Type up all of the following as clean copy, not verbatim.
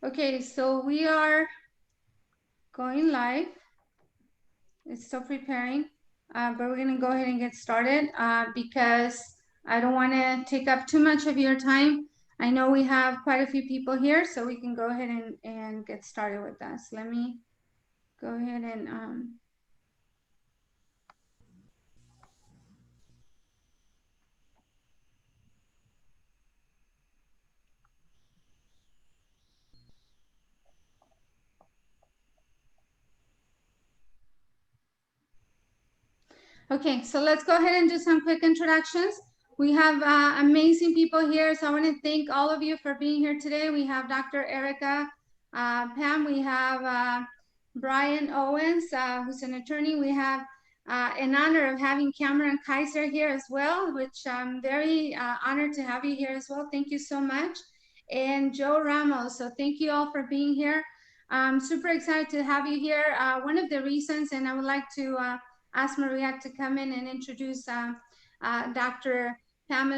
Okay, so we are going live. It's still preparing, but we're going to go ahead and get started because I don't want to take up too much of your time. I know we have quite a few people here, so we can go ahead and get started with us. Let me go ahead and okay, so let's go ahead and do some quick introductions. We have amazing people here, so I want to thank all of you for being here today. We have Dr. Erica Pam, we have Bryan Owens, who's an attorney. We have in honor of having Cameron Kaiser here as well, which I'm very honored to have you here as well. Thank you so much. And Joe Ramos, so thank you all for being here. I'm super excited to have you here. One of the reasons, and I would like to ask Maria to come in and introduce Dr. Pam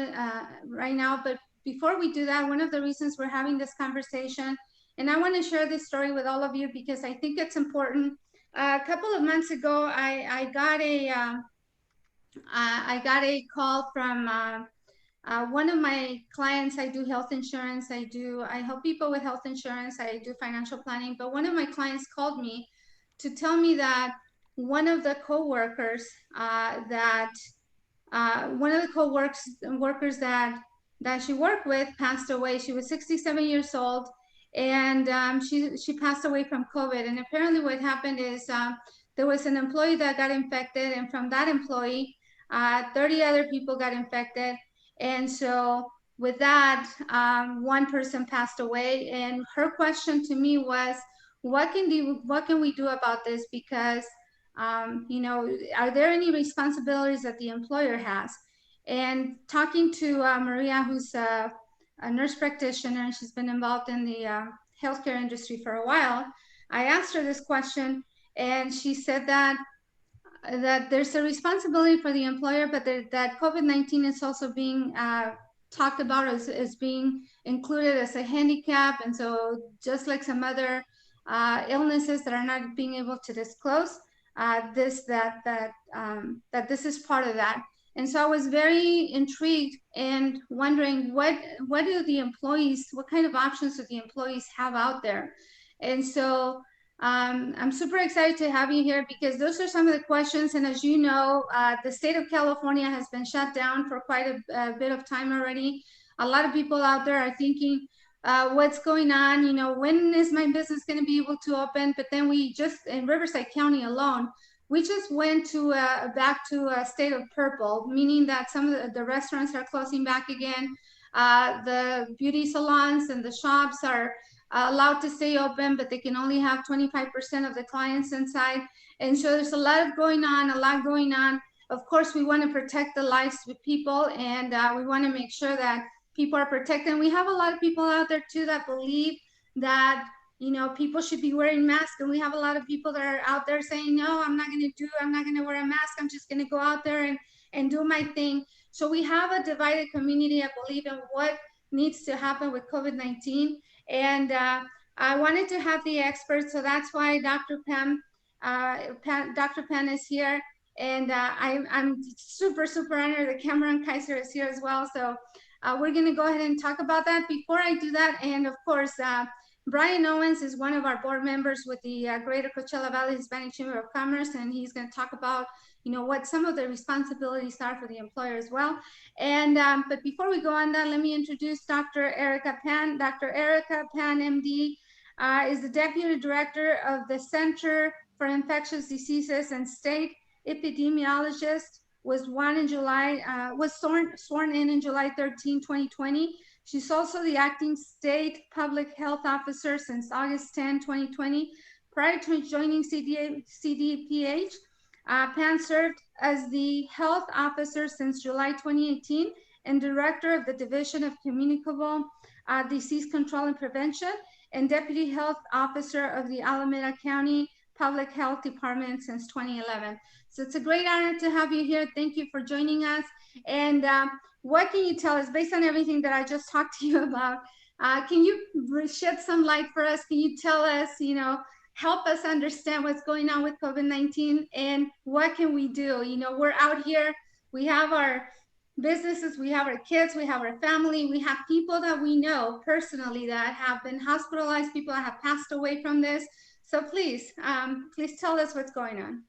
right now. But before we do that, one of the reasons we're having this conversation, and I want to share this story with all of you because I think it's important. A couple of months ago, I got a call from one of my clients. I do health insurance. I help people with health insurance. I do financial planning. But one of my clients called me to tell me that one of the coworkers that one of the co-workers that she worked with passed away. She was 67 years old, and she passed away from COVID. And apparently, what happened is there was an employee that got infected, and from that employee, 30 other people got infected. And so, with that, one person passed away. And her question to me was, what can we do about this? Because are there any responsibilities that the employer has? And talking to Maria, who's a nurse practitioner, and she's been involved in the healthcare industry for a while, I asked her this question, and she said that there's a responsibility for the employer, but that COVID-19 is also being talked about as being included as a handicap, and so just like some other illnesses that are not being able to disclose, that this is part of that. And so I was very intrigued and wondering what do the employees, what kind of options do the employees have out there? And so I'm super excited to have you here because those are some of the questions. And as you know, the state of California has been shut down for quite a bit of time already. A lot of people out there are thinking, what's going on? When is my business going to be able to open? But then we just, in Riverside County alone, we just went to back to a state of purple, meaning that some of the restaurants are closing back again. The beauty salons and the shops are allowed to stay open, but they can only have 25% of the clients inside. And so there's a lot going on. Of course, we want to protect the lives of people, and we want to make sure that people are protected. And we have a lot of people out there too that believe that people should be wearing masks, and we have a lot of people that are out there saying, no, I'm not going to wear a mask. I'm just going to go out there and do my thing. So we have a divided community, I believe, in what needs to happen with COVID-19. And I wanted to have the experts, so that's why Dr. Pan is here. And I'm super, super honored that Cameron Kaiser is here as well. So we're going to go ahead and talk about that. Before I do that, and of course, Bryan Owens is one of our board members with the Greater Coachella Valley Hispanic Chamber of Commerce, and he's going to talk about what some of the responsibilities are for the employer as well. And but before we go on that, let me introduce Dr. Erica Pan. Dr. Erica Pan, MD, is the Deputy Director of the Center for Infectious Diseases and State Epidemiologist. Was sworn in July 13, 2020. She's also the acting state public health officer since August 10, 2020. Prior to joining CDPH, Pan served as the health officer since July 2018 and director of the Division of Communicable Disease Control and Prevention and deputy health officer of the Alameda County Public Health Department since 2011. So it's a great honor to have you here. Thank you for joining us. And what can you tell us, based on everything that I just talked to you about, Can you shed some light for us? Can you tell us, help us understand what's going on with COVID-19 and what can we do? We're out here, we have our businesses, we have our kids, we have our family, we have people that we know personally that have been hospitalized, people that have passed away from this. So please tell us what's going on.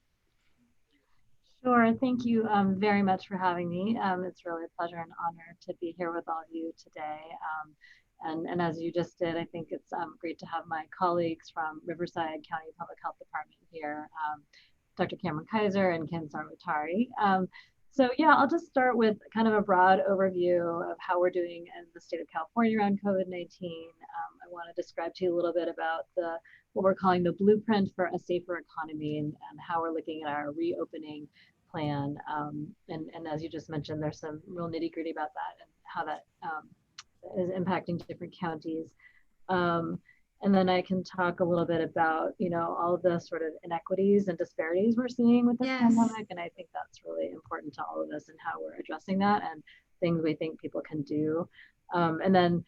Sure. Thank you very much for having me. It's really a pleasure and honor to be here with all of you today. And as you just did, I think it's great to have my colleagues from Riverside County Public Health Department here, Dr. Cameron Kaiser and Ken Sarvatari. So yeah, I'll just start with kind of a broad overview of how we're doing in the state of California around COVID-19. I want to describe to you a little bit about what we're calling the blueprint for a safer economy and how we're looking at our reopening plan. And as you just mentioned, there's some real nitty gritty about that and how that is impacting different counties. And then I can talk a little bit about, all of the sort of inequities and disparities we're seeing with this pandemic. And I think that's really important to all of us and how we're addressing that and things we think people can do. And then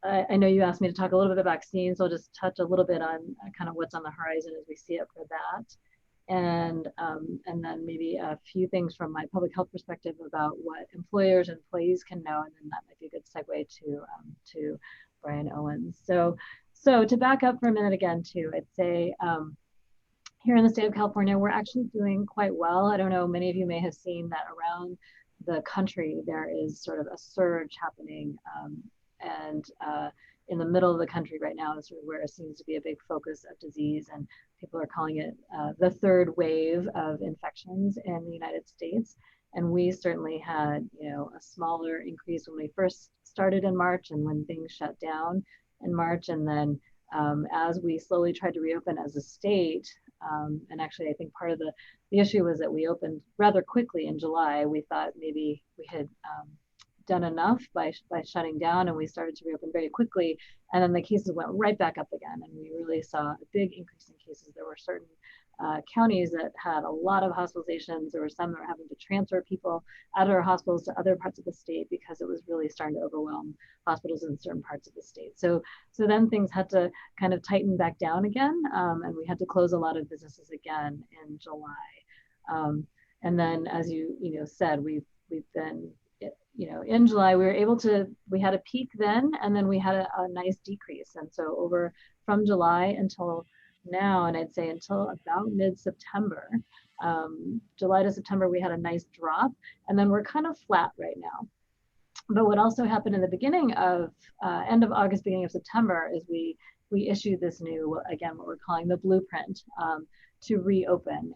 I know you asked me to talk a little bit about vaccines, so I'll just touch a little bit on kind of what's on the horizon as we see it for that. And then maybe a few things from my public health perspective about what employers and employees can know, and then that might be a good segue to Bryan Owens. So to back up for a minute again too, I'd say here in the state of California, we're actually doing quite well. I don't know, many of you may have seen that around the country, there is sort of a surge happening. And in the middle of the country right now is sort of where it seems to be a big focus of disease, and people are calling it the third wave of infections in the United States. And we certainly had, a smaller increase when we first started in March and when things shut down in March. And then as we slowly tried to reopen as a state, and actually I think part of the issue was that we opened rather quickly in July. We thought maybe we had done enough by shutting down, and we started to reopen very quickly, and then the cases went right back up again, and we really saw a big increase in cases. There were certain counties that had a lot of hospitalizations. There were some that were having to transfer people out of our hospitals to other parts of the state because it was really starting to overwhelm hospitals in certain parts of the state. So then things had to kind of tighten back down again, and we had to close a lot of businesses again in July. And then, as you said, we've been, in July, we had a peak then, and then we had a nice decrease. And so from July until now, and I'd say until about mid-September, July to September, we had a nice drop, and then we're kind of flat right now. But what also happened in the beginning of, end of August, beginning of September, is we issued this new, again, what we're calling the blueprint to reopen.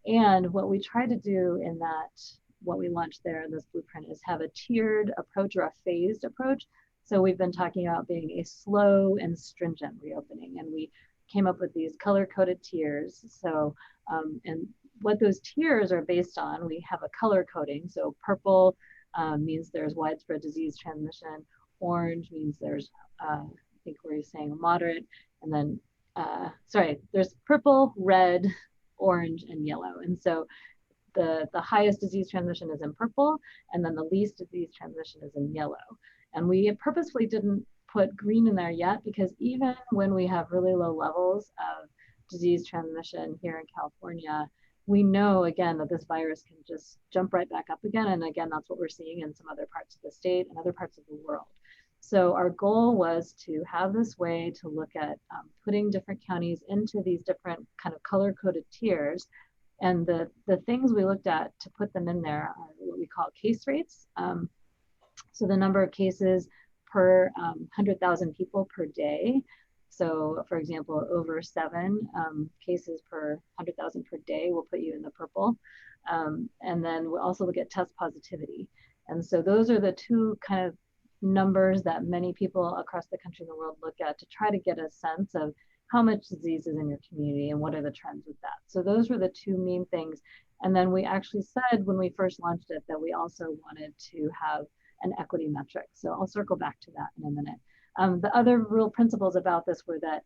And what we try to do in that, what we launched there in this blueprint, is have a tiered approach or a phased approach. So we've been talking about being a slow and stringent reopening, and we came up with these color-coded tiers. So, and what those tiers are based on, we have a color coding. So purple means there's widespread disease transmission. Orange means there's, I think we're saying moderate, and then, there's purple, red, orange, and yellow. And so the highest disease transmission is in purple, and then the least disease transmission is in yellow. And we purposefully didn't put green in there yet, because even when we have really low levels of disease transmission here in California, we know, again, that this virus can just jump right back up again. And again, that's what we're seeing in some other parts of the state and other parts of the world. So our goal was to have this way to look at putting different counties into these different kind of color-coded tiers. And the things we looked at to put them in there are what we call case rates. So the number of cases per 100,000 people per day. So for example, over 7 cases per 100,000 per day will put you in the purple. And then we'll also look at test positivity. And so those are the two kind of numbers that many people across the country and the world look at to try to get a sense of how much disease is in your community and what are the trends with that. So those were the two main things. And then we actually said when we first launched it that we also wanted to have an equity metric. So I'll circle back to that in a minute. The other real principles about this were that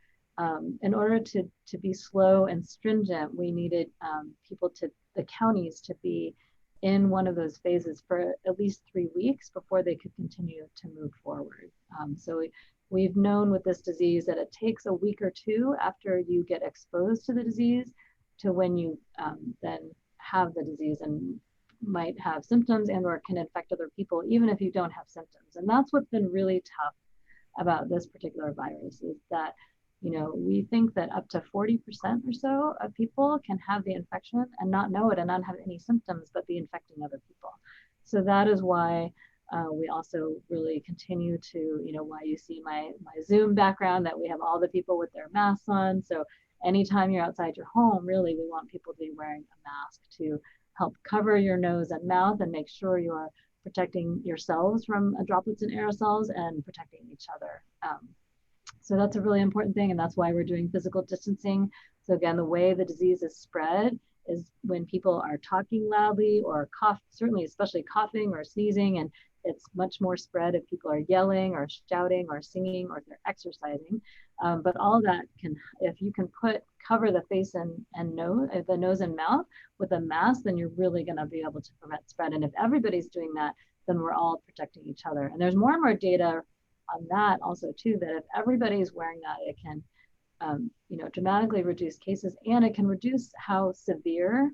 in order to be slow and stringent, we needed the counties to be in one of those phases for at least 3 weeks before they could continue to move forward. So we've known with this disease that it takes a week or two after you get exposed to the disease to when you then have the disease and might have symptoms and or can infect other people, even if you don't have symptoms. And that's what's been really tough about this particular virus, is that, you know, we think that up to 40% or so of people can have the infection and not know it and not have any symptoms, but be infecting other people. So that is why we also really continue to, you know, why you see my Zoom background, that we have all the people with their masks on. So anytime you're outside your home, really, we want people to be wearing a mask to help cover your nose and mouth and make sure you are protecting yourselves from droplets and aerosols and protecting each other. So that's a really important thing, and that's why we're doing physical distancing. So again, the way the disease is spread is when people are talking loudly or cough, certainly especially coughing or sneezing, and it's much more spread if people are yelling or shouting or singing or if they're exercising. But all that can, if you can cover the face and nose, the nose and mouth with a mask, then you're really going to be able to prevent spread. And if everybody's doing that, then we're all protecting each other. And there's more and more data on that also too, that if everybody's wearing that, it can you know, dramatically reduce cases, and it can reduce how severe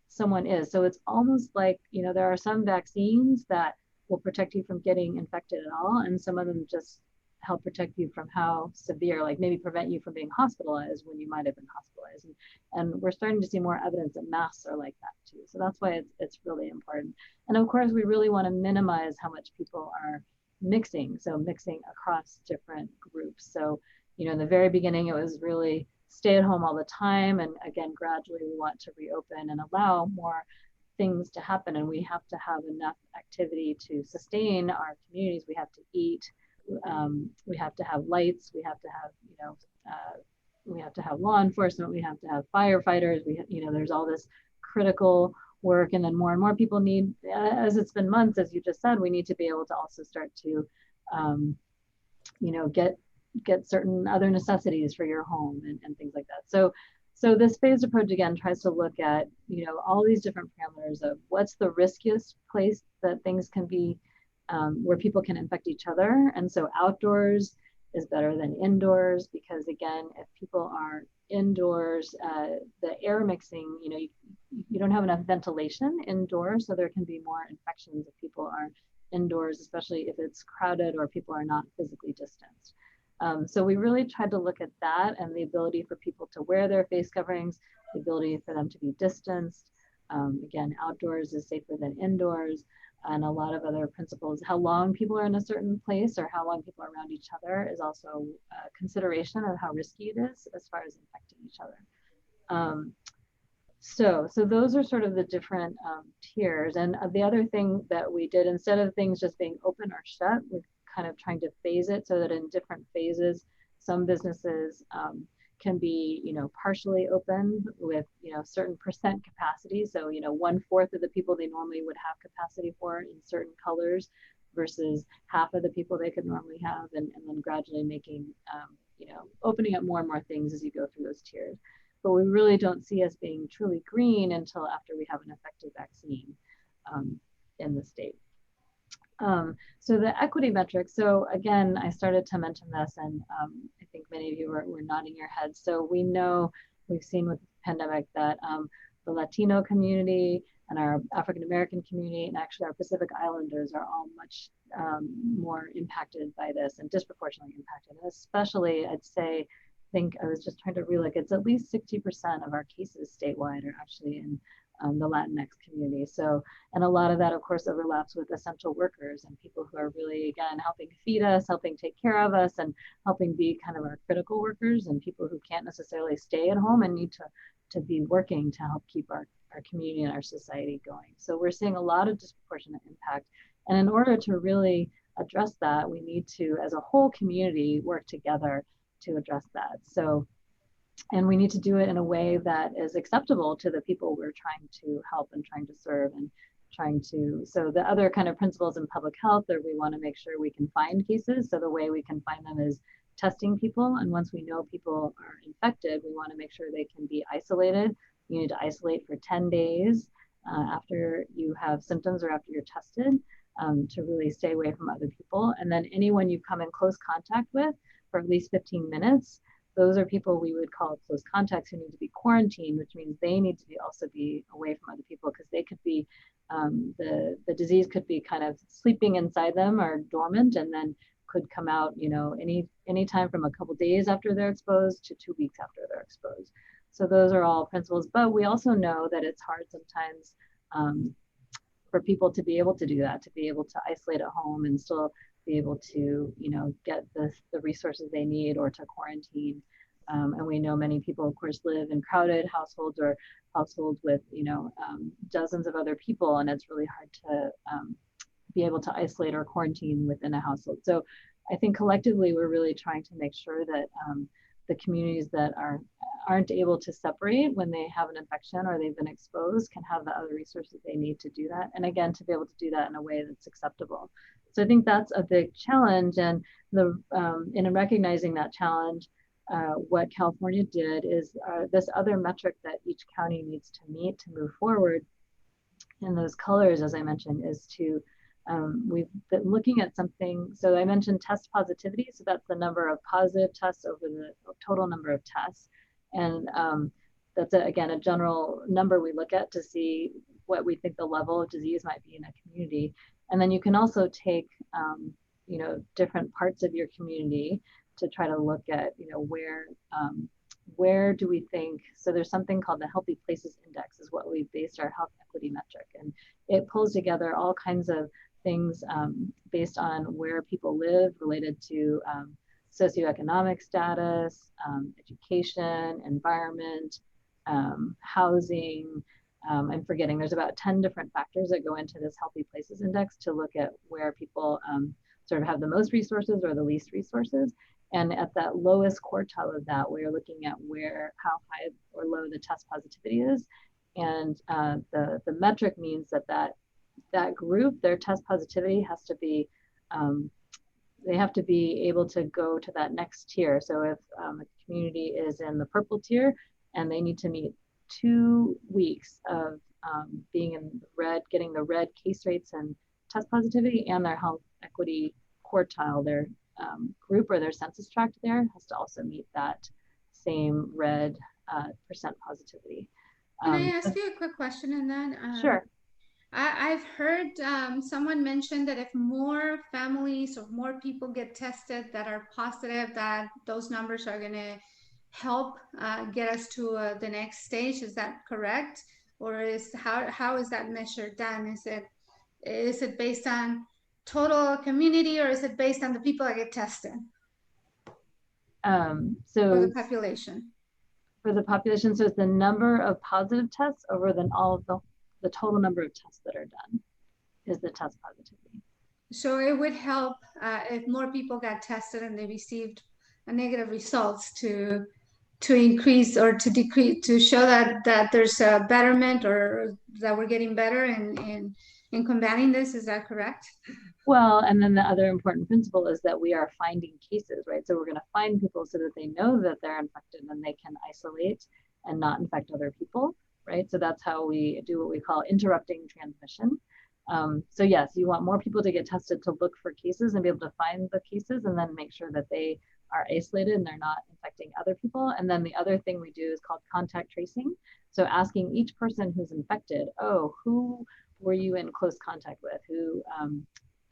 someone is. So it's almost like, you know, there are some vaccines that will protect you from getting infected at all, and some of them just help protect you from how severe, like maybe prevent you from being hospitalized when you might have been hospitalized. And we're starting to see more evidence that masks are like that too. So that's why it's really important. And of course, we really want to minimize how much people are mixing. So mixing across different groups. So, you know, in the very beginning, it was really stay at home all the time. And again, gradually we want to reopen and allow more things to happen. And we have to have enough activity to sustain our communities. We have to eat. We have to have lights. We have to have, you know, we have to have law enforcement. We have to have firefighters. You know, there's all this critical work, and then more and more people need, as it's been months, as you just said, we need to be able to also start to, you know, get certain other necessities for your home and things like that. So this phased approach again tries to look at, you know, all these different parameters of what's the riskiest place that things can be, where people can infect each other. And so outdoors is better than indoors, because again, if people are indoors, the air mixing, you know, you don't have enough ventilation indoors, so there can be more infections if people are indoors, especially if it's crowded or people are not physically distanced. So we really tried to look at that and the ability for people to wear their face coverings, the ability for them to be distanced. Again, outdoors is safer than indoors, and a lot of other principles. How long people are in a certain place or how long people are around each other is also a consideration of how risky it is as far as infecting each other. So those are sort of the different tiers. And the other thing that we did, instead of things just being open or shut, we're kind of trying to phase it so that in different phases, some businesses can be, you know, partially open with, you know, certain percent capacity. So, you know, 1/4 of the people they normally would have capacity for in certain colors versus half of the people they could normally have, and then gradually making, you know, opening up more and more things as you go through those tiers. But we really don't see us being truly green until after we have an effective vaccine in the state. So the equity metrics, so again, I started to mention this, and I think many of you were nodding your heads. So we know, we've seen with the pandemic that the Latino community and our African American community and actually our Pacific Islanders are all much more impacted by this and disproportionately impacted. And especially, I'd say, I think I was just trying to relook, it's at least 60% of our cases statewide are actually in the Latinx community. So, and a lot of that, of course, overlaps with essential workers and people who are really, again, helping feed us, helping take care of us, and helping be kind of our critical workers and people who can't necessarily stay at home and need to be working to help keep our community and our society going. So we're seeing a lot of disproportionate impact. And in order to really address that, we need to, as a whole community, work together to address that. So, and we need to do it in a way that is acceptable to the people we're trying to help and trying to serve and trying to, so the other kind of principles in public health are we want to make sure we can find cases. So the way we can find them is testing people. And once we know people are infected, we want to make sure they can be isolated. You need to isolate for 10 days. after you have symptoms or after you're tested, to really stay away from other people. And then anyone you come in close contact with for at least 15 minutes, those are people we would call close contacts who need to be quarantined, which means they need to also be away from other people, because they could be, the disease could be kind of sleeping inside them or dormant, and then could come out, any time from a couple days after they're exposed to 2 weeks after they're exposed. So those are all principles, but we also know that it's hard sometimes for people to be able to do that, to be able to isolate at home and still be able to, get the resources they need, or to quarantine. And we know many people, of course, live in crowded households or households with, dozens of other people, and it's really hard to be able to isolate or quarantine within a household. So I think collectively we're really trying to make sure that the communities that aren't able to separate when they have an infection or they've been exposed can have the other resources they need to do that. And again, to be able to do that in a way that's acceptable. So I think that's a big challenge. And in recognizing that challenge, what California did is this other metric that each county needs to meet to move forward in those colors, as I mentioned, is to we've been looking at something. So I mentioned test positivity. So that's the number of positive tests over the total number of tests. And that's, again, a general number we look at to see what we think the level of disease might be in a community. And then you can also take, different parts of your community to try to look at, where do we think, so there's something called the Healthy Places Index is what we based our health equity metric. And it pulls together all kinds of things based on where people live related to socioeconomic status, education, environment, housing. I'm forgetting, there's about 10 different factors that go into this Healthy Places Index to look at where people sort of have the most resources or the least resources. And at that lowest quartile of that, we're looking at how high or low the test positivity is. And the metric means that group, their test positivity has to be, they have to be able to go to that next tier. So if a community is in the purple tier and they need to meet 2 weeks of being in the red, getting the red case rates and test positivity, and their health equity quartile, their group or their census tract there has to also meet that same red percent positivity. Can I ask you a quick question on that? Sure. I've heard someone mention that if more families or more people get tested that are positive, that those numbers are going to help get us to the next stage. Is that correct? Or how is that measured done? Is it based on total community, or is it based on the people that get tested? For the population. For the population, so it's the number of positive tests over then all of the total number of tests that are done is the test positivity. So it would help if more people got tested and they received a negative results to increase or to decrease, to show that there's a betterment, or that we're getting better in combating this. Is that correct? Well, and then the other important principle is that we are finding cases, right? So we're going to find people so that they know that they're infected and they can isolate and not infect other people, right? So that's how we do what we call interrupting transmission. So yes, you want more people to get tested to look for cases and be able to find the cases, and then make sure that they are isolated and they're not infecting other people. And then the other thing we do is called contact tracing. So asking each person who's infected, who were you in close contact with?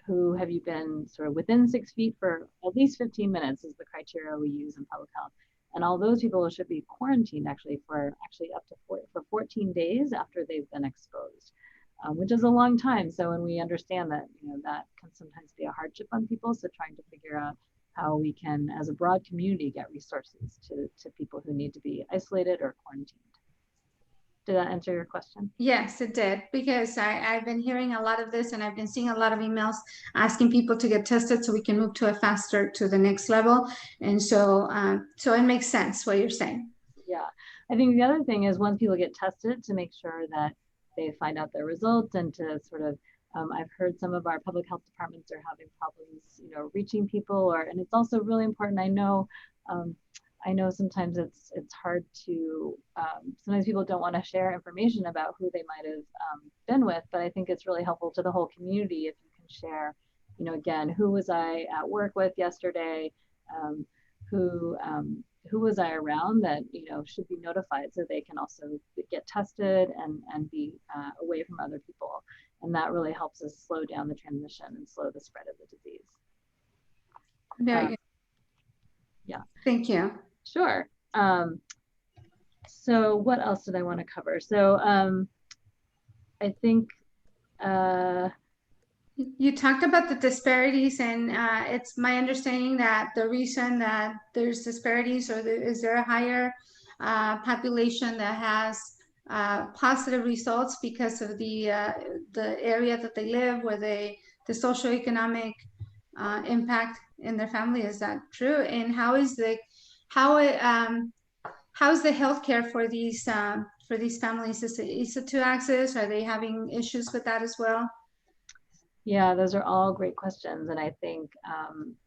Who have you been sort of within 6 feet for at least 15 minutes is the criteria we use in public health. And all those people should be quarantined for up to 14 days after they've been exposed, which is a long time. So when we understand that, that can sometimes be a hardship on people. So trying to figure out how we can, as a broad community, get resources to people who need to be isolated or quarantined. Did that answer your question? Yes, it did, because I've been hearing a lot of this, and I've been seeing a lot of emails asking people to get tested so we can move to the next level. And so it makes sense what you're saying. Yeah, I think the other thing is once people get tested, to make sure that they find out their results, and to sort of, I've heard some of our public health departments are having problems, reaching people, and it's also really important. I know I know sometimes it's hard to, sometimes people don't want to share information about who they might have been with, but I think it's really helpful to the whole community if you can share, again, who was I at work with yesterday, um, who who was I around that should be notified, so they can also get tested and be away from other people, and that really helps us slow down the transmission and slow the spread of the disease. Very good. Yeah. Thank you. Sure. So what else did I want to cover? So I think you talked about the disparities, and it's my understanding that the reason that there's disparities, or is there a higher population that has positive results because of the area that they live, where the socioeconomic impact in their family. Is that true? And how's the healthcare for these families? Is it easy to access? Are they having issues with that as well? Yeah, those are all great questions. And I think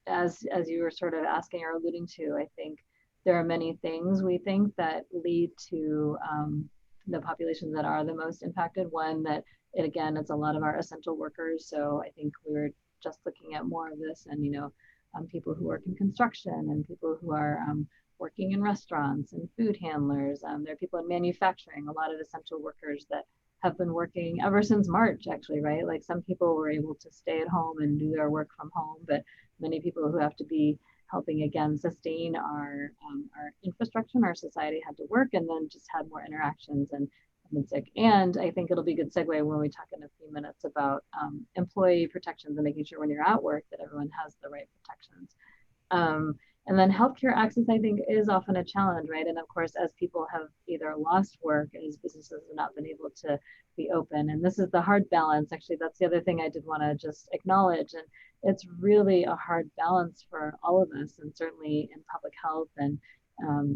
as you were sort of asking or alluding to, I think there are many things we think that lead to the populations that are the most impacted. One, that again, it's a lot of our essential workers. So I think we were just looking at more of this, and people who work in construction, and people who are working in restaurants and food handlers. There are people in manufacturing, a lot of essential workers that have been working ever since March, actually, right? Like some people were able to stay at home and do their work from home, but many people who have to be helping again sustain our infrastructure and our society had to work, and then just had more interactions and been sick. And I think it'll be a good segue when we talk in a few minutes about employee protections and making sure when you're at work that everyone has the right protections. And then healthcare access, I think, is often a challenge, right? And of course, as people have either lost work, as businesses have not been able to be open, and this is the hard balance. Actually, that's the other thing I did want to just acknowledge. And it's really a hard balance for all of us, and certainly in public health and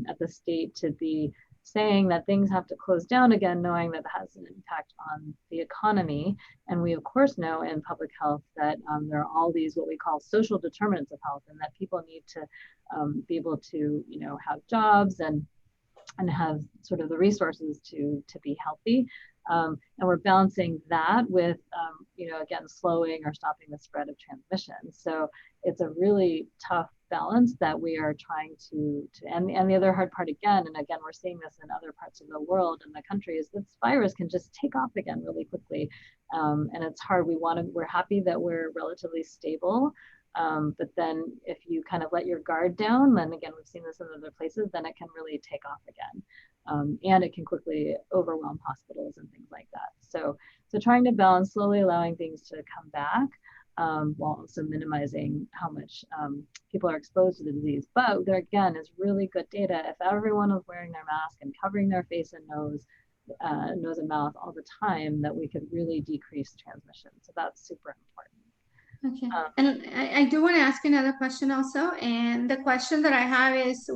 at the state, to be saying that things have to close down again, knowing that has an impact on the economy. And we, of course, know in public health that there are all these what we call social determinants of health, and that people need to be able to, have jobs and have sort of the resources to be healthy. And we're balancing that with, again, slowing or stopping the spread of transmission. So it's a really tough balance that we are trying to and the other hard part, again, we're seeing this in other parts of the world and the country, is this virus can just take off again really quickly. And it's hard. We're happy that we're relatively stable. But then if you kind of let your guard down, then again, we've seen this in other places, then it can really take off again. And it can quickly overwhelm hospitals and things like that. So trying to balance, slowly allowing things to come back, while also minimizing how much people are exposed to the disease. But there again is really good data. If everyone was wearing their mask and covering their face and nose and mouth all the time, that we could really decrease transmission. So that's super important. Okay. And I do want to ask another question also. And the question that I have is,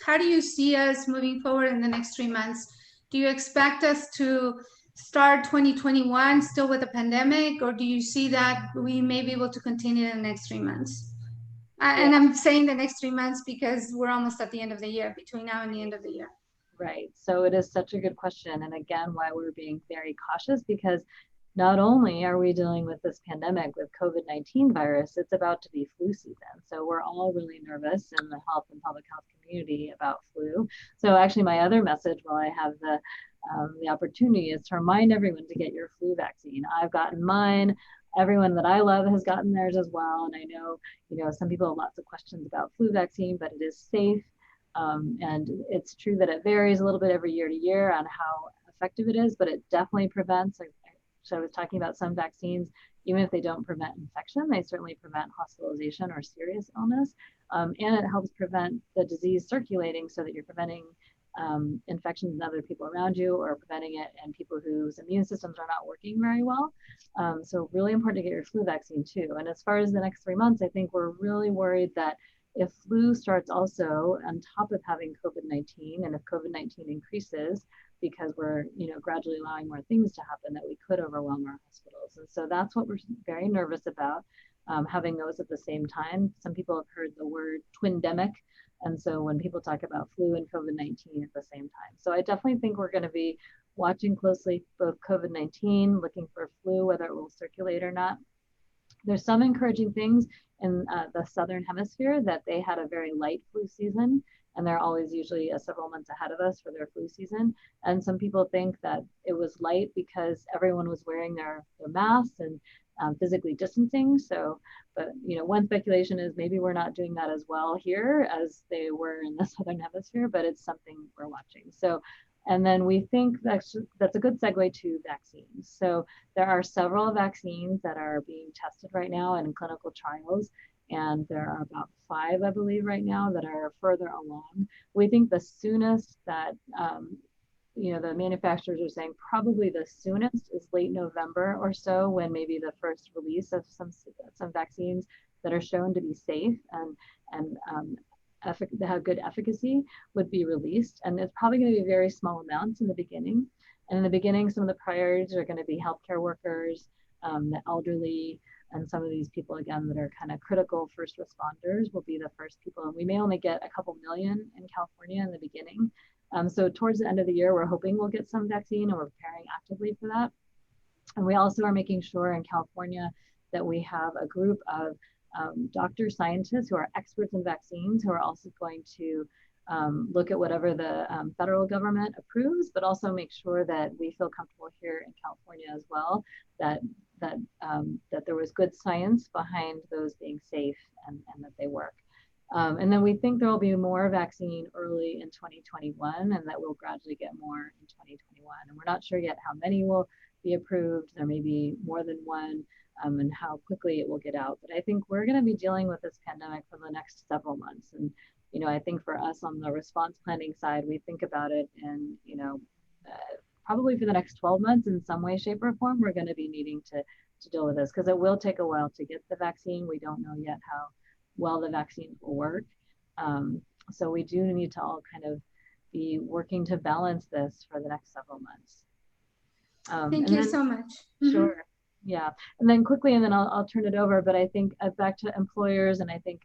how do you see us moving forward in the next 3 months? Do you expect us to start 2021 still with a pandemic, or do you see that we may be able to continue in the next 3 months? And I'm saying the next 3 months because we're almost at the end of the year, between now and the end of the year. Right. So it is such a good question. And again, why we're being very cautious, because not only are we dealing with this pandemic with COVID-19 virus, it's about to be flu season. So we're all really nervous in the health and public health community about flu. So actually my other message, while I have the opportunity, is to remind everyone to get your flu vaccine. I've gotten mine. Everyone that I love has gotten theirs as well. And I know, some people have lots of questions about flu vaccine, but it is safe. And it's true that it varies a little bit every year to year on how effective it is, but it definitely prevents. So I was talking about some vaccines, even if they don't prevent infection, they certainly prevent hospitalization or serious illness. And it helps prevent the disease circulating, so that you're preventing infections in other people around you, or preventing it in people whose immune systems are not working very well. So really important to get your flu vaccine too. And as far as the next 3 months, I think we're really worried that if flu starts also on top of having COVID-19, and if COVID-19 increases, because we're gradually allowing more things to happen, that we could overwhelm our hospitals. And so that's what we're very nervous about, having those at the same time. Some people have heard the word twindemic, And so when people talk about flu and COVID-19 at the same time. So I definitely think we're going to be watching closely both COVID-19, looking for flu, whether it will circulate or not. There's some encouraging things in the Southern Hemisphere that they had a very light flu season, and they're always usually several months ahead of us for their flu season. And some people think that it was light because everyone was wearing their masks and physically distancing. So, but one speculation is maybe we're not doing that as well here as they were in the Southern Hemisphere, but it's something we're watching. So, and then we think that's a good segue to vaccines. So there are several vaccines that are being tested right now in clinical trials, and there are about 5, I believe, right now that are further along. We think the soonest that the manufacturers are saying probably the soonest is late November or so, when maybe the first release of some vaccines that are shown to be safe and have good efficacy would be released. And it's probably going to be very small amounts in the beginning. And in the beginning, some of the priorities are going to be healthcare workers, the elderly, and some of these people, again, that are kind of critical first responders will be the first people. And we may only get a couple million in California in the beginning. So towards the end of the year, we're hoping we'll get some vaccine, and we're preparing actively for that. And we also are making sure in California that we have a group of doctor scientists who are experts in vaccines, who are also going to look at whatever the federal government approves, but also make sure that we feel comfortable here in California as well, that there was good science behind those being safe and that they work. And then we think there will be more vaccine early in 2021, and that we'll gradually get more in 2021. And we're not sure yet how many will be approved. There may be more than one, and how quickly it will get out. But I think we're going to be dealing with this pandemic for the next several months. And, I think for us on the response planning side, we think about it in, probably for the next 12 months in some way, shape, or form, we're going to be needing to deal with this, because it will take a while to get the vaccine. We don't know yet how well the vaccines will work. So we do need to all kind of be working to balance this for the next several months. Thank you so much. Sure. Yeah. And then quickly, and then I'll turn it over, but I think back to employers, and I think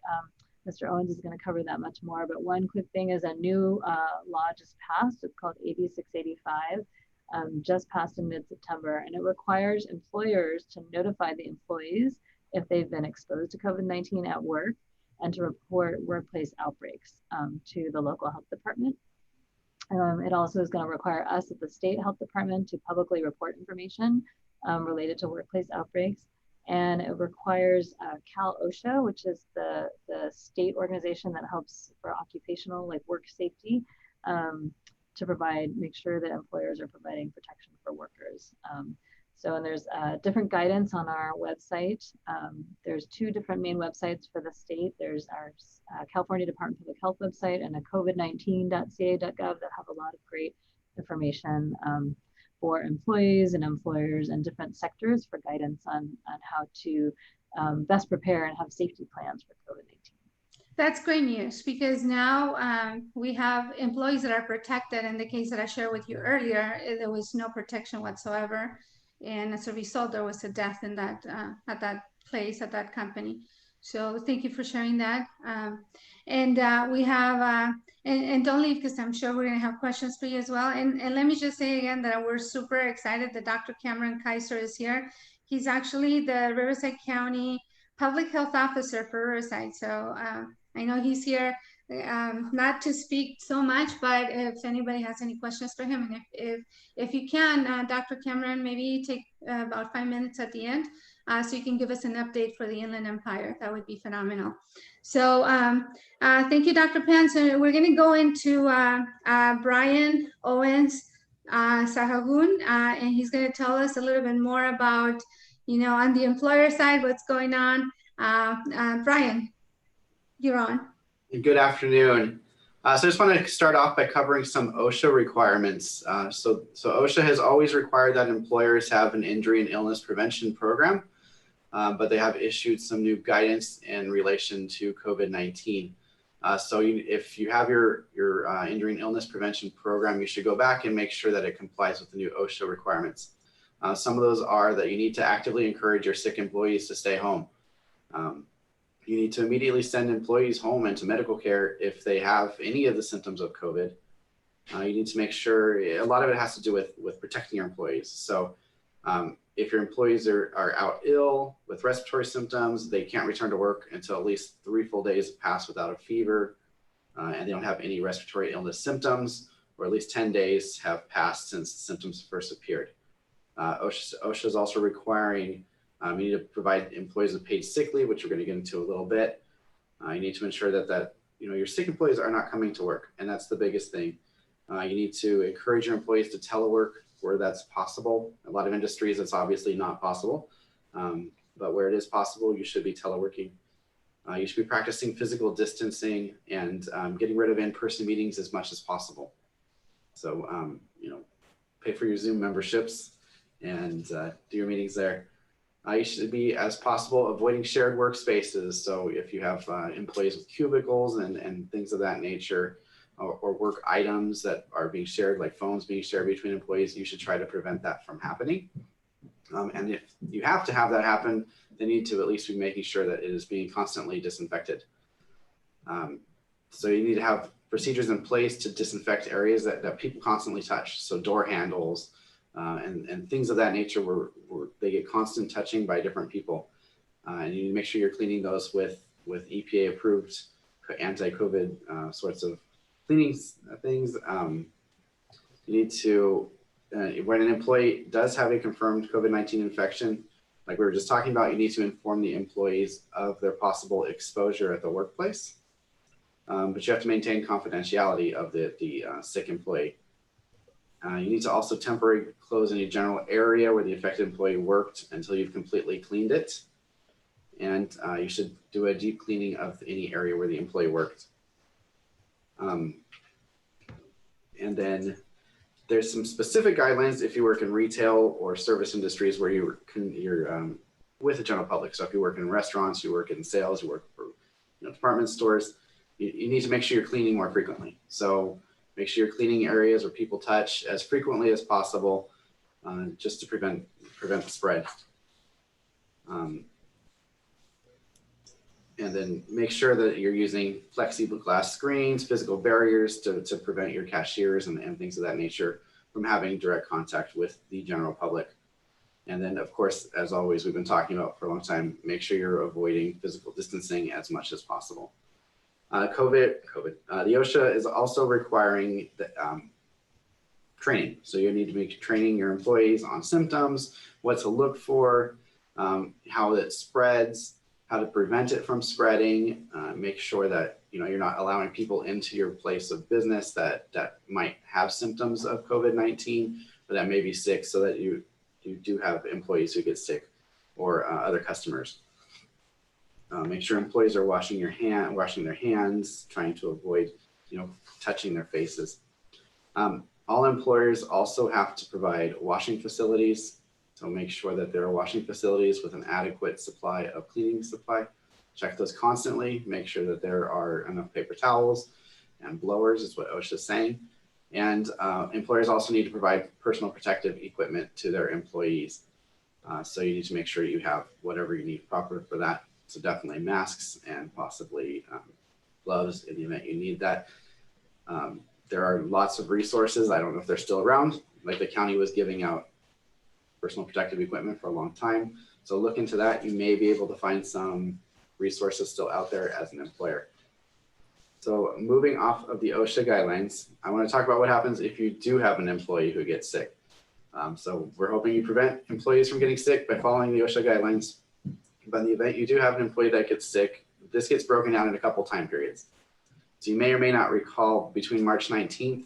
Mr. Owens is going to cover that much more. But one quick thing is a new law just passed. It's called AB 685, just passed in mid-September, and it requires employers to notify the employees if they've been exposed to COVID-19 at work, and to report workplace outbreaks to the local health department. It also is going to require us at the state health department to publicly report information related to workplace outbreaks. And it requires Cal OSHA, which is the state organization that helps for occupational work safety, to make sure that employers are providing protection for workers. And there's different guidance on our website. There's 2 different main websites for the state. There's our California Department of Public Health website and a covid19.ca.gov that have a lot of great information for employees and employers and different sectors for guidance on how to best prepare and have safety plans for COVID-19. That's great news, because now we have employees that are protected. In the case that I shared with you earlier, there was no protection whatsoever. And as a result, there was a death in that at that place, at that company. So thank you for sharing that. We have, and don't leave, because I'm sure we're going to have questions for you as well. And let me just say again that we're super excited that Dr. Cameron Kaiser is here. He's actually the Riverside County Public Health Officer for Riverside. So I know he's here not to speak so much, but if anybody has any questions for him, and if you can, Dr. Cameron, maybe take about 5 minutes at the end, so you can give us an update for the Inland Empire. That would be phenomenal. So thank you, Dr. Pence. And we're going to go into Bryan, Owens, Sahagun, and he's going to tell us a little bit more about, on the employer side, what's going on. Bryan, you're on. Good afternoon. So I just want to start off by covering some OSHA requirements. So OSHA has always required that employers have an injury and illness prevention program, but they have issued some new guidance in relation to COVID-19. If you have your injury and illness prevention program, you should go back and make sure that it complies with the new OSHA requirements. Some of those are that you need to actively encourage your sick employees to stay home. You need to immediately send employees home and to medical care if they have any of the symptoms of COVID. You need to make sure, a lot of it has to do with protecting your employees. So if your employees are out ill with respiratory symptoms, they can't return to work until at least 3 full days have passed without a fever, and they don't have any respiratory illness symptoms, or at least 10 days have passed since the symptoms first appeared. OSHA is also requiring you need to provide employees with paid sick leave, which we're going to get into a little bit. You need to ensure that your sick employees are not coming to work, and that's the biggest thing. You need to encourage your employees to telework where that's possible. A lot of industries, it's obviously not possible, but where it is possible, you should be teleworking. You should be practicing physical distancing and getting rid of in-person meetings as much as possible. So, pay for your Zoom memberships and do your meetings there. You should be, as possible, avoiding shared workspaces. So if you have employees with cubicles and things of that nature, or work items that are being shared, like phones being shared between employees, you should try to prevent that from happening. And if you have to have that happen, they need to at least be making sure that it is being constantly disinfected. So you need to have procedures in place to disinfect areas that people constantly touch. So door handles and things of that nature where they get constant touching by different people. And you need to make sure you're cleaning those with EPA approved anti-COVID sorts of cleaning things. You need to, when an employee does have a confirmed COVID-19 infection, like we were just talking about, you need to inform the employees of their possible exposure at the workplace. But you have to maintain confidentiality of the sick employee. You need to also temporarily close any general area where the affected employee worked until you've completely cleaned it. And you should do a deep cleaning of any area where the employee worked. And then there's some specific guidelines if you work in retail or service industries where you're with the general public. So if you work in restaurants, you work in sales, you work for department stores, you need to make sure you're cleaning more frequently. So make sure you're cleaning areas where people touch as frequently as possible, just to prevent the spread. And then make sure that you're using plexiglass screens, physical barriers to prevent your cashiers and things of that nature from having direct contact with the general public. And then, of course, as always, we've been talking about for a long time, make sure you're avoiding physical distancing as much as possible. The OSHA is also requiring the, training. So you need to be training your employees on symptoms, what to look for, how it spreads, how to prevent it from spreading, make sure that you're not allowing people into your place of business that might have symptoms of COVID-19 or that may be sick, so that you do have employees who get sick or other customers. Make sure employees are washing their hands, trying to avoid touching their faces. All employers also have to provide washing facilities. So make sure that there are washing facilities with an adequate supply of cleaning supply. Check those constantly. Make sure that there are enough paper towels and blowers is what OSHA is saying. And employers also need to provide personal protective equipment to their employees. So you need to make sure you have whatever you need proper for that. So definitely masks and possibly gloves in the event you need that. There are lots of resources. I don't know if they're still around. Like the county was giving out personal protective equipment for a long time. So look into that. You may be able to find some resources still out there as an employer. So moving off of the OSHA guidelines, I want to talk about what happens if you do have an employee who gets sick. So we're hoping you prevent employees from getting sick by following the OSHA guidelines. But in the event you do have an employee that gets sick, this gets broken down in a couple time periods. So you may or may not recall between March 19th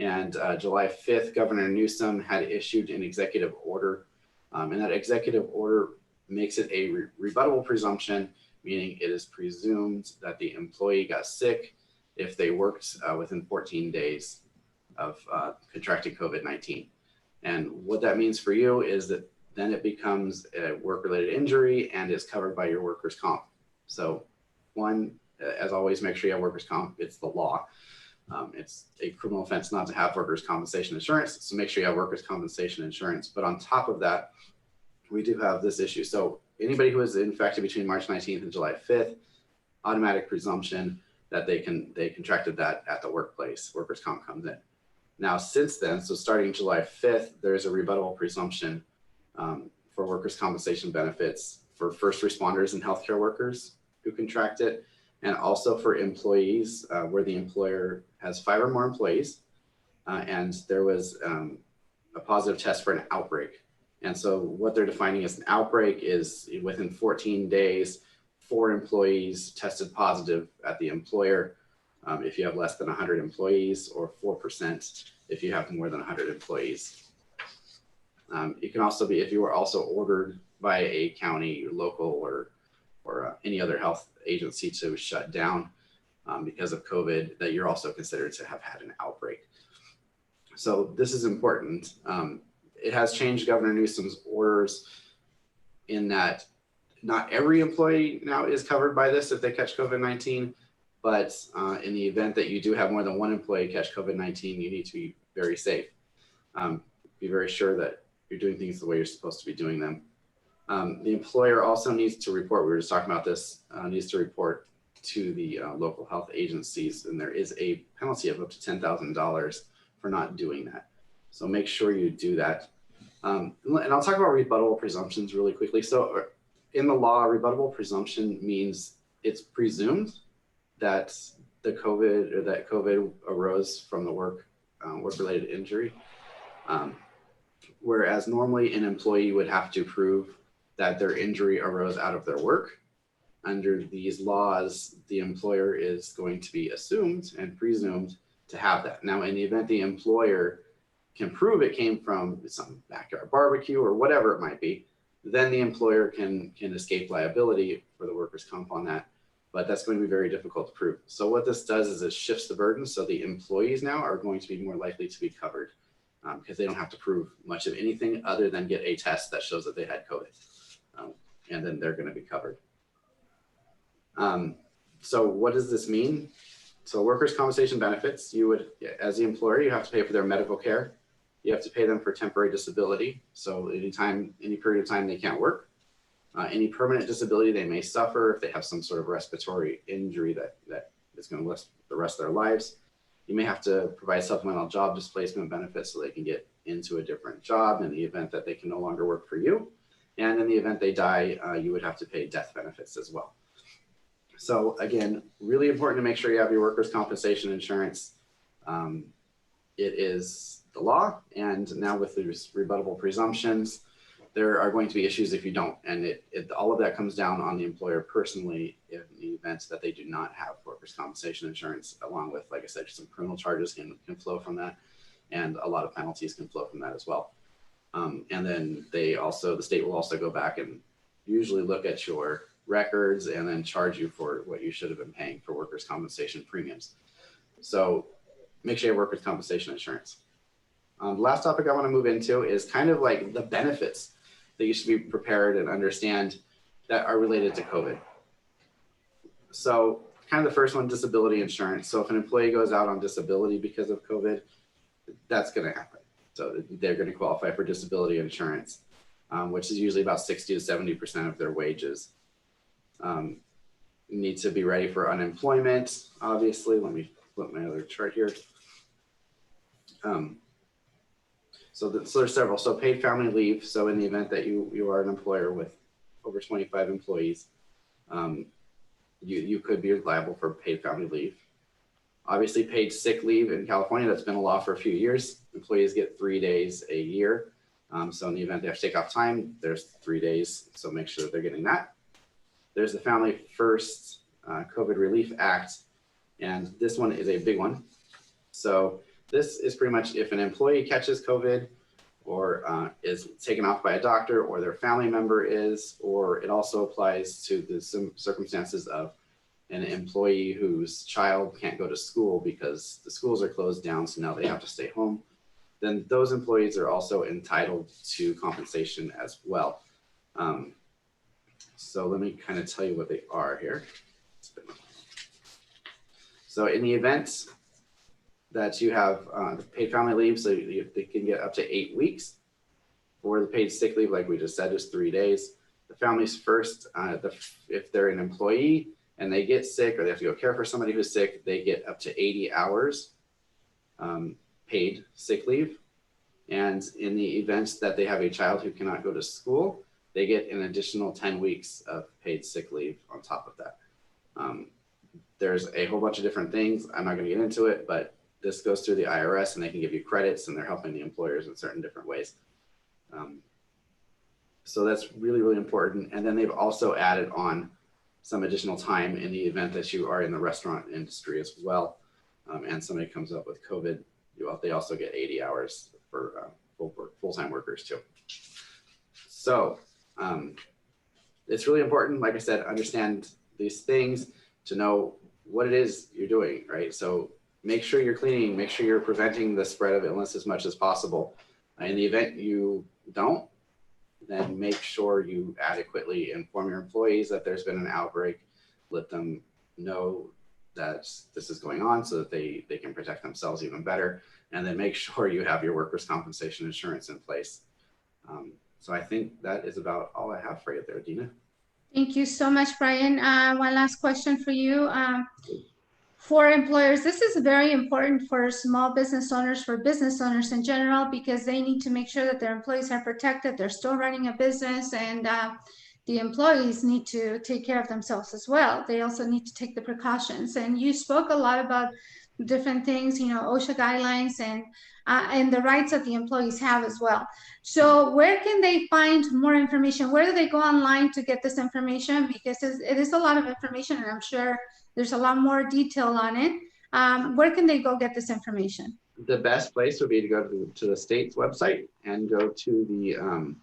and July 5th, Governor Newsom had issued an executive order. And that executive order makes it a rebuttable presumption, meaning it is presumed that the employee got sick if they worked within 14 days of contracting COVID-19. And what that means for you is that then it becomes a work-related injury and is covered by your workers' comp. So one, as always, make sure you have workers' comp. It's the law. It's a criminal offense not to have workers' compensation insurance. So make sure you have workers' compensation insurance. But on top of that, we do have this issue. So anybody who was infected between March 19th and July 5th, automatic presumption that they contracted that at the workplace. Workers' comp comes in. Now, since then, so starting July 5th, there's a rebuttable presumption for workers' compensation benefits for first responders and healthcare workers who contract it, and also for employees where the employer has 5 or more employees, and there was a positive test for an outbreak. And so what they're defining as an outbreak is within 14 days, 4 employees tested positive at the employer if you have less than 100 employees, or 4% if you have more than 100 employees. It can also be if you were also ordered by a county, local, or any other health agency to shut down because of COVID, that you're also considered to have had an outbreak. So this is important. It has changed Governor Newsom's orders in that not every employee now is covered by this if they catch COVID-19, but in the event that you do have more than 1 employee catch COVID-19, you need to be very safe. Be very sure that you're doing things the way you're supposed to be doing them. The employer also needs to report, we were just talking about this, needs to report to the local health agencies, and there is a penalty of up to $10,000 for not doing that. So make sure you do that. And I'll talk about rebuttable presumptions really quickly. So in the law, a rebuttable presumption means it's presumed that the COVID arose from the work-related injury. Whereas normally an employee would have to prove that their injury arose out of their work. Under these laws, the employer is going to be assumed and presumed to have that. Now, in the event the employer can prove it came from some backyard barbecue or whatever it might be, then the employer can escape liability for the workers' comp on that. But that's going to be very difficult to prove. So what this does is it shifts the burden. So the employees now are going to be more likely to be covered because they don't have to prove much of anything other than get a test that shows that they had COVID. And then they're going to be covered. So what does this mean? So workers' compensation benefits, you would, as the employer, you have to pay for their medical care. You have to pay them for temporary disability. So any period of time they can't work. Any permanent disability they may suffer if they have some sort of respiratory injury that is going to last the rest of their lives. You may have to provide supplemental job displacement benefits so they can get into a different job in the event that they can no longer work for you. And in the event they die, you would have to pay death benefits as well. So again, really important to make sure you have your workers' compensation insurance. It is the law, and now with the rebuttable presumptions, there are going to be issues if you don't, and all of that comes down on the employer personally in the event that they do not have workers' compensation insurance, along with, like I said, some criminal charges can flow from that, and a lot of penalties can flow from that as well. And then the state will also go back and usually look at your records and then charge you for what you should have been paying for workers' compensation premiums. So make sure you have workers' compensation insurance. The last topic I want to move into is kind of like the benefits that you should be prepared and understand that are related to COVID. So kind of the first one, disability insurance. So if an employee goes out on disability because of COVID, that's going to happen. So they're going to qualify for disability insurance, which is usually about 60 to 70% of their wages. You need to be ready for unemployment, obviously. Let me flip my other chart here. So there's several. So paid family leave. So in the event that you are an employer with over 25 employees, you could be liable for paid family leave. Obviously, paid sick leave in California, that's been a law for a few years. Employees get 3 days a year. So in the event they have to take off time, there's 3 days. So make sure that they're getting that. There's the Family First COVID Relief Act, and this one is a big one. So this is pretty much if an employee catches COVID or is taken off by a doctor or their family member is, or it also applies to the circumstances of an employee whose child can't go to school because the schools are closed down, so now they have to stay home, then those employees are also entitled to compensation as well. So let me kind of tell you what they are here. So in the event that you have paid family leave, so they can get up to 8 weeks, or the paid sick leave, like we just said, is 3 days. The Families First, if they're an employee and they get sick or they have to go care for somebody who's sick, they get up to 80 hours paid sick leave. And in the event that they have a child who cannot go to school, they get an additional 10 weeks of paid sick leave on top of that. There's a whole bunch of different things. I'm not going to get into it, but this goes through the IRS and they can give you credits, and they're helping the employers in certain different ways. So that's really, really important. And then they've also added on some additional time in the event that you are in the restaurant industry as well. And somebody comes up with COVID, they also get 80 hours for full-time workers too. So it's really important, like I said, understand these things to know what it is you're doing, right? So make sure you're cleaning, make sure you're preventing the spread of illness as much as possible. In the event you don't, then make sure you adequately inform your employees that there's been an outbreak, let them know that this is going on so that they can protect themselves even better, and then make sure you have your workers' compensation insurance in place. So I think that is about all I have for you there, Dina. Thank you so much, Bryan. One last question for you. For employers, this is very important for small business owners, for business owners in general, because they need to make sure that their employees are protected, they're still running a business, and the employees need to take care of themselves as well. They also need to take the precautions. And you spoke a lot about different things, OSHA guidelines and the rights that the employees have as well. So where can they find more information? Where do they go online to get this information? Because it is a lot of information, and I'm sure there's a lot more detail on it. Where can they go get this information? The best place would be to go to the state's website and go to the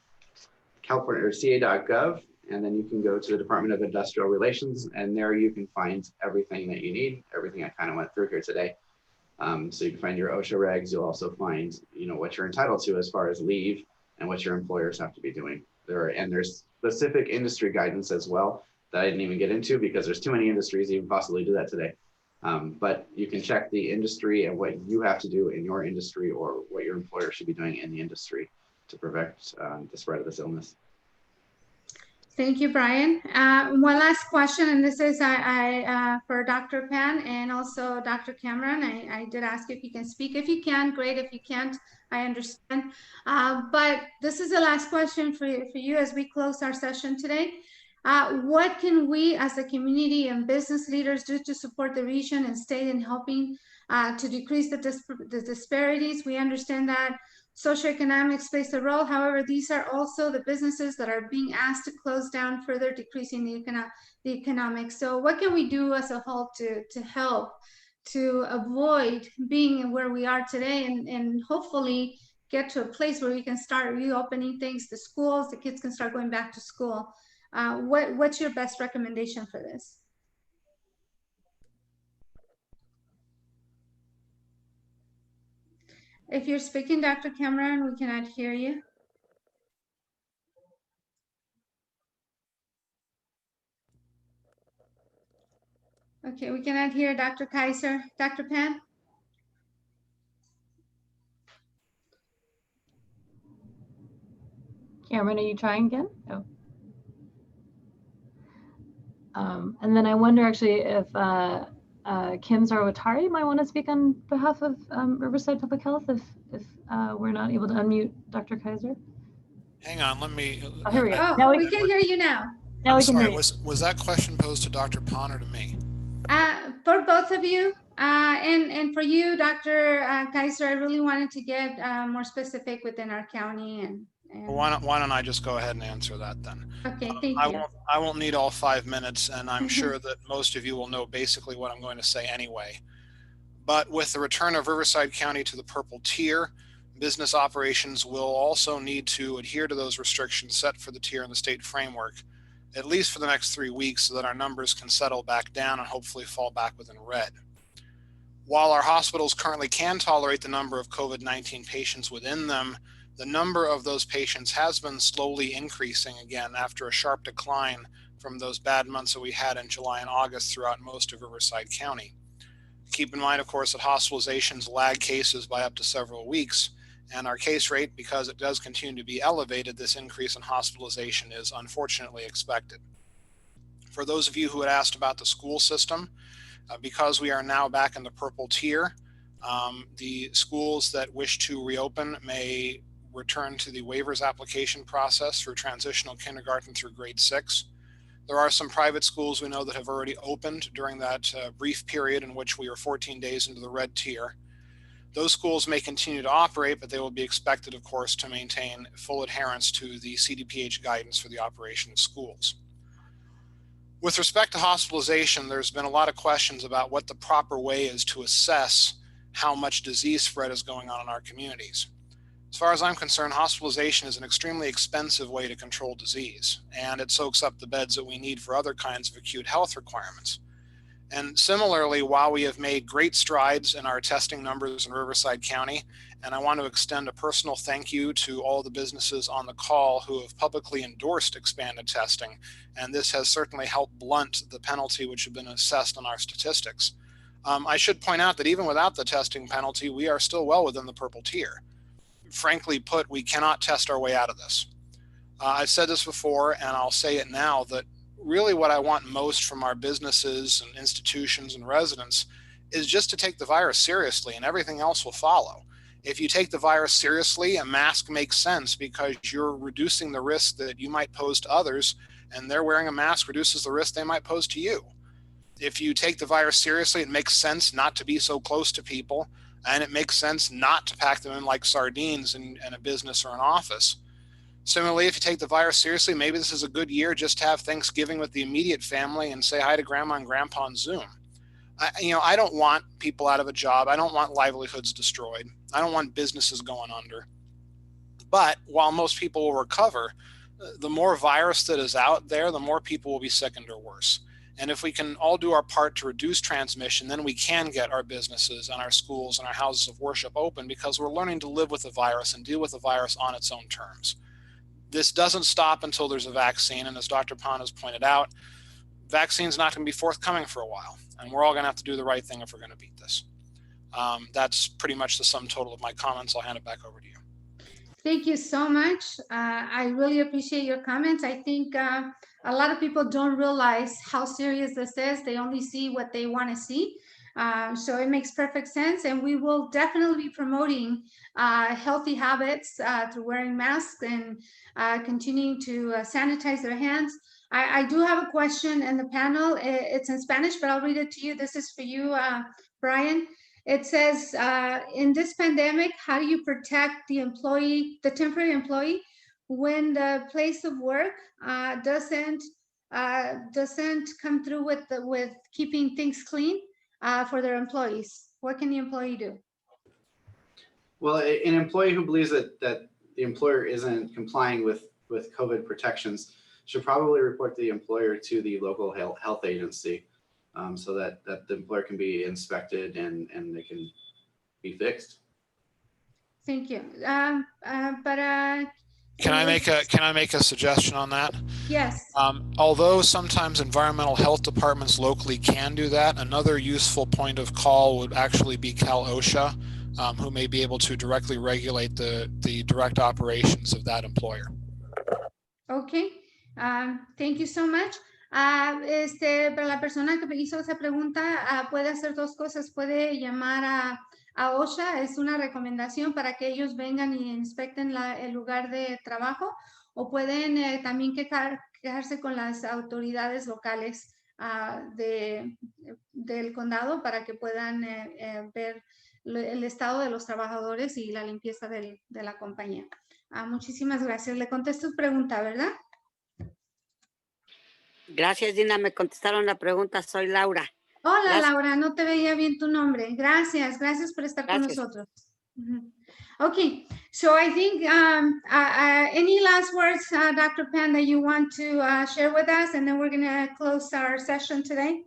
California or ca.gov, and then you can go to the Department of Industrial Relations, and there you can find everything that you need, everything I kind of went through here today. So you can find your OSHA regs. You'll also find, what you're entitled to as far as leave and what your employers have to be doing. There's specific industry guidance as well that I didn't even get into because there's too many industries to even possibly do that today. But you can check the industry and what you have to do in your industry or what your employer should be doing in the industry to prevent the spread of this illness. Thank you, Bryan. One last question, and this is for Dr. Pan and also Dr. Cameron. I did ask if you can speak. If you can, great. If you can't, I understand. But this is the last question for you as we close our session today. What can we as a community and business leaders do to support the region and state in helping to decrease the disparities? We understand that socioeconomics plays a role. However, these are also the businesses that are being asked to close down, further decreasing the economics. So what can we do as a whole to help to avoid being where we are today and hopefully get to a place where we can start reopening things, the schools, the kids can start going back to school? What's your best recommendation for this? If you're speaking, Dr. Cameron, we cannot hear you. Okay, we cannot hear Dr. Kaiser. Dr. Pan? Cameron, are you trying again? Oh. And then I wonder actually if Kim Zarwatari might want to speak on behalf of Riverside Public Health if we're not able to unmute Dr. Kaiser. Hang on, let me. Oh, here we go. Oh, now we can hear you now. Now I'm we can sorry, hear you. was that question posed to Dr. Pon or to me? For both of you, and for you, Dr. Kaiser, I really wanted to get more specific within our county and Well, why don't I just go ahead and answer that then? Okay, thank you. I won't need all 5 minutes, and I'm sure that most of you will know basically what I'm going to say anyway. But with the return of Riverside County to the purple tier, business operations will also need to adhere to those restrictions set for the tier in the state framework, at least for the next 3 weeks, so that our numbers can settle back down and hopefully fall back within red. While our hospitals currently can tolerate the number of COVID-19 patients within them, the number of those patients has been slowly increasing again after a sharp decline from those bad months that we had in July and August throughout most of Riverside County. Keep in mind, of course, that hospitalizations lag cases by up to several weeks, and our case rate, because it does continue to be elevated, this increase in hospitalization is unfortunately expected. For those of you who had asked about the school system, because we are now back in the purple tier, the schools that wish to reopen may return to the waivers application process for transitional kindergarten through grade 6. There are some private schools we know that have already opened during that brief period in which we are 14 days into the red tier. Those schools may continue to operate, but they will be expected, of course, to maintain full adherence to the CDPH guidance for the operation of schools. With respect to hospitalization, there's been a lot of questions about what the proper way is to assess how much disease spread is going on in our communities. As far as I'm concerned, hospitalization is an extremely expensive way to control disease, and it soaks up the beds that we need for other kinds of acute health requirements. And similarly, while we have made great strides in our testing numbers in Riverside County, and I want to extend a personal thank you to all the businesses on the call who have publicly endorsed expanded testing, and this has certainly helped blunt the penalty which has been assessed on our statistics. I should point out that even without the testing penalty, we are still well within the purple tier. Frankly put, we cannot test our way out of this. I've said this before, and I'll say it now, that really what I want most from our businesses and institutions and residents is just to take the virus seriously, and everything else will follow. If you take the virus seriously, a mask makes sense because you're reducing the risk that you might pose to others, and their wearing a mask reduces the risk they might pose to you. If you take the virus seriously, it makes sense not to be so close to people, and it makes sense not to pack them in like sardines in a business or an office. Similarly, if you take the virus seriously, maybe this is a good year just to have Thanksgiving with the immediate family and say hi to grandma and grandpa on Zoom. I don't want people out of a job. I don't want livelihoods destroyed. I don't want businesses going under. But while most people will recover, the more virus that is out there, the more people will be sickened or worse. And if we can all do our part to reduce transmission, then we can get our businesses and our schools and our houses of worship open, because we're learning to live with the virus and deal with the virus on its own terms. This doesn't stop until there's a vaccine. And as Dr. Pan has pointed out, vaccine's not going to be forthcoming for a while. And we're all going to have to do the right thing if we're going to beat this. That's pretty much the sum total of my comments. I'll hand it back over to you. Thank you so much. I really appreciate your comments. I think a lot of people don't realize how serious this is. They only see what they want to see. So it makes perfect sense. And we will definitely be promoting healthy habits through wearing masks and continuing to sanitize their hands. I do have a question in the panel. It's in Spanish, but I'll read it to you. This is for you, Bryan. It says, in this pandemic, how do you protect the employee, the temporary employee, when the place of work doesn't come through with keeping things clean for their employees? What can the employee do? Well, an employee who believes that the employer isn't complying with COVID protections should probably report the employer to the local health agency. So that the employer can be inspected and they can be fixed. Thank you. Can I make a suggestion on that? Yes. Although sometimes environmental health departments locally can do that, another useful point of call would actually be Cal OSHA, who may be able to directly regulate the direct operations of that employer. Okay. Thank you so much. Para la persona que hizo esa pregunta, puede hacer dos cosas. Puede llamar a OSHA, es una recomendación para que ellos vengan y inspecten el lugar de trabajo, o pueden también quejarse con las autoridades locales del condado para que puedan ver el estado de los trabajadores y la limpieza de la compañía. Muchísimas gracias. Le contesto su pregunta, ¿verdad? Gracias, Dina. Me contestaron la pregunta. Soy Laura. Hola, Gracias. Laura. No te veía bien tu nombre. Gracias. Gracias por estar con nosotros. Okay. So I think any last words, Dr. Pan, that you want to share with us, and then we're going to close our session today.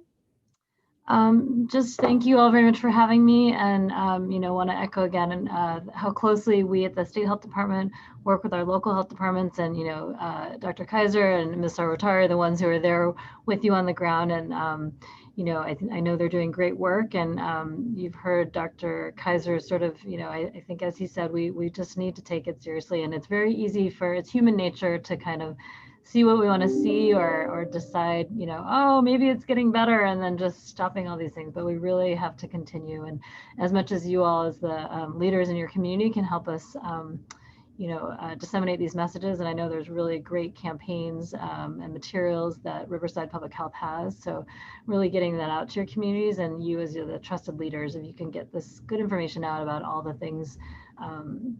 Just thank you all very much for having me, and want to echo again how closely we at the State Health Department work with our local health departments, and Dr. Kaiser and Ms. Sarvatari are the ones who are there with you on the ground, and I know they're doing great work, and you've heard Dr. Kaiser sort of, I think as he said, we just need to take it seriously, and it's very easy it's human nature to kind of see what we want to see, or decide, you know, oh, maybe it's getting better, and then just stopping all these things. But we really have to continue. And as much as you all as the leaders in your community can help us, you know, disseminate these messages. And I know there's really great campaigns and materials that Riverside Public Health has. So really getting that out to your communities, and you as the trusted leaders, if you can get this good information out about all the things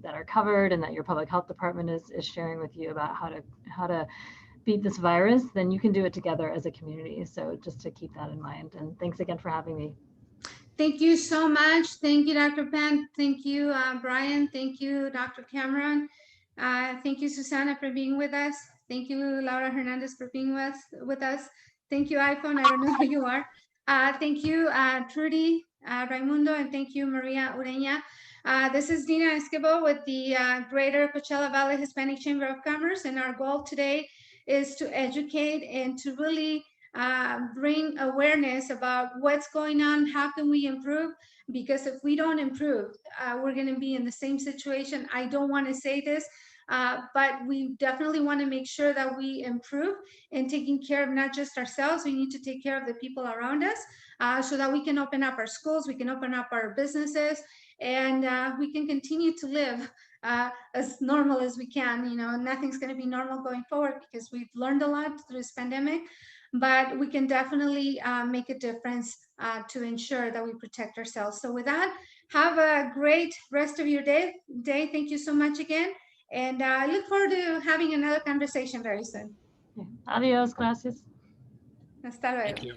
that are covered and that your public health department is sharing with you about how to beat this virus, then you can do it together as a community. So just to keep that in mind. And thanks again for having me. Thank you so much. Thank you, Dr. Penn. Thank you, Bryan. Thank you, Dr. Cameron. Thank you, Susana, for being with us. Thank you, Laura Hernandez, for being with us. Thank you, iPhone. I don't know who you are. Thank you, Trudy, Raimundo, and thank you, Maria Ureña. This is Dina Esquivel with the Greater Coachella Valley Hispanic Chamber of Commerce, and our goal today is to educate and to really bring awareness about what's going on, how can we improve, because if we don't improve, we're going to be in the same situation. I don't want to say this, but we definitely want to make sure that we improve in taking care of not just ourselves. We need to take care of the people around us so that we can open up our schools, we can open up our businesses, and we can continue to live as normal as we can. You know, nothing's going to be normal going forward because we've learned a lot through this pandemic, but we can definitely make a difference to ensure that we protect ourselves. So with that, have a great rest of your day. Thank you so much again. And I look forward to having another conversation very soon. Adios, gracias. Hasta luego. Thank you.